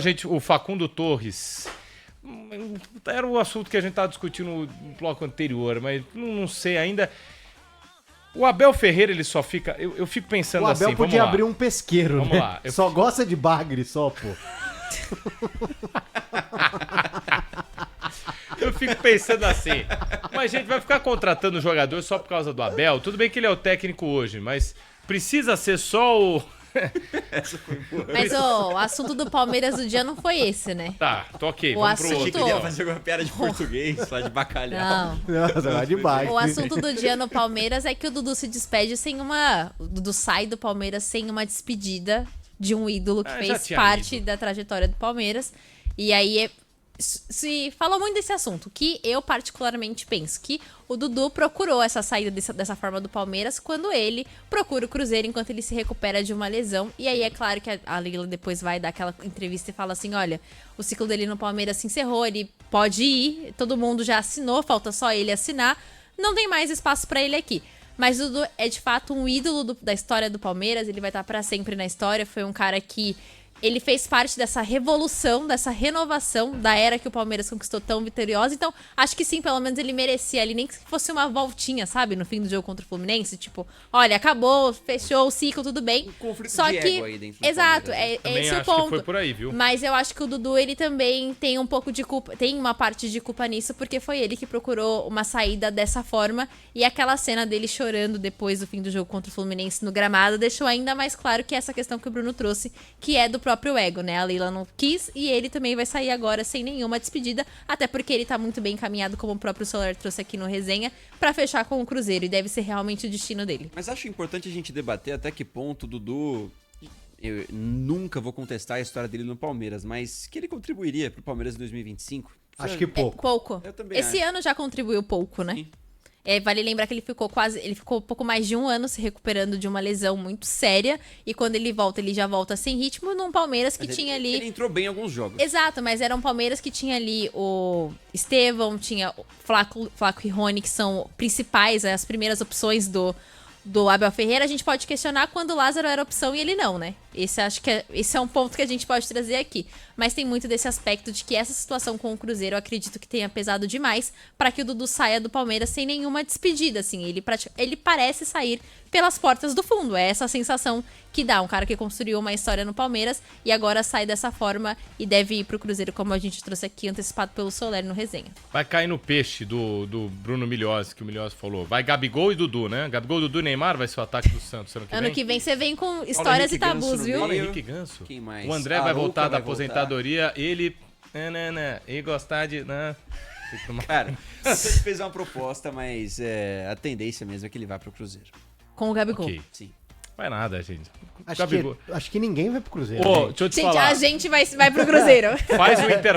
Gente, o Facundo Torres, era o assunto que a gente estava discutindo no bloco anterior, mas não sei ainda. O Abel Ferreira, ele só fica... Eu fico pensando assim, O Abel podia abrir um pesqueiro, Vamos né? lá. Só gosta de bagre, só, pô. Eu fico pensando assim, mas a gente vai ficar contratando o jogador só por causa do Abel? Tudo bem que ele é o técnico hoje, mas precisa ser só o... Mas o assunto do Palmeiras do dia não foi esse, né? Tá, tô ok, O vamos pro assunto- outro. Eu queria fazer uma piada de português, falar de bacalhau. Não. Nossa, vai de bagre. O assunto do dia no Palmeiras é que o Dudu se despede sem uma... O Dudu sai do Palmeiras sem uma despedida de um ídolo que Já fez tinha parte ido. da trajetória do Palmeiras. E aí se falou muito desse assunto, que eu particularmente penso que o Dudu procurou essa saída dessa forma do Palmeiras quando ele procura o Cruzeiro enquanto ele se recupera de uma lesão. E aí é claro que a Leila depois vai dar aquela entrevista e fala assim, olha, o ciclo dele no Palmeiras se encerrou, ele pode ir, todo mundo já assinou, falta só ele assinar, não tem mais espaço pra ele aqui. Mas o Dudu é de fato um ídolo da história do Palmeiras, ele vai estar pra sempre na história, foi um cara que... Ele fez parte dessa revolução, dessa renovação da era que o Palmeiras conquistou tão vitoriosa. Então, acho que sim, pelo menos ele merecia ali, nem que fosse uma voltinha, sabe? No fim do jogo contra o Fluminense. Tipo, olha, acabou, fechou o ciclo, tudo bem. Um conflito Só de que, ego aí dentro do exato, Palmeiras, é Também esse o acho que ponto. foi por aí, viu? Mas eu acho que o Dudu, ele também tem um pouco de culpa, tem uma parte de culpa nisso, porque foi ele que procurou uma saída dessa forma. E aquela cena dele chorando depois do fim do jogo contra o Fluminense no gramado deixou ainda mais claro que essa questão que o Bruno trouxe, que é do próprio ego, né? A Leila não quis e ele também vai sair agora sem nenhuma despedida, até porque ele tá muito bem encaminhado, como o próprio Soler trouxe aqui no resenha, pra fechar com o Cruzeiro, e deve ser realmente o destino dele. Mas acho importante a gente debater até que ponto o Dudu... Eu nunca vou contestar a história dele no Palmeiras, mas que ele contribuiria pro Palmeiras em 2025? Acho que pouco. Pouco. Eu também Esse acho. ano já contribuiu pouco, né? Sim. Vale lembrar que ele ficou um pouco mais de um ano se recuperando de uma lesão muito séria, e quando ele volta, ele já volta sem ritmo num Palmeiras que Mas tinha ele ali... entrou bem em alguns jogos. Exato, mas era um Palmeiras que tinha ali o Estevão, tinha o Flaco e Rony, que são principais, as primeiras opções do Abel Ferreira. A gente pode questionar quando o Lázaro era opção e ele não, né? Esse é um ponto que a gente pode trazer aqui. Mas tem muito desse aspecto de que essa situação com o Cruzeiro, eu acredito que tenha pesado demais para que o Dudu saia do Palmeiras sem nenhuma despedida, assim. Ele parece sair pelas portas do fundo. É essa a sensação que dá. Um cara que construiu uma história no Palmeiras e agora sai dessa forma e deve ir pro Cruzeiro, como a gente trouxe aqui, antecipado pelo Soler no resenha. Vai cair no peixe do Bruno Milhões, que o Milhões falou. Vai Gabigol e Dudu, né? Gabigol, Dudu e Neymar vai ser o ataque do Santos ano que vem. Ano que vem você vem com histórias Henrique e tabus, Ganso no viu? Paulo meio. Henrique Ganso. Quem mais? O André vai Arouca voltar da vai voltar. aposentadoria, ele... E gostar de... Cara, a gente fez uma proposta, mas a tendência mesmo é que ele vá pro Cruzeiro. Com o Gabigol. Ok. Sim. Vai nada, gente. Acho Gabigol. que ninguém vai pro Cruzeiro. Ô, gente. deixa eu te Gente, falar. a gente vai pro Cruzeiro. Faz o intervalo.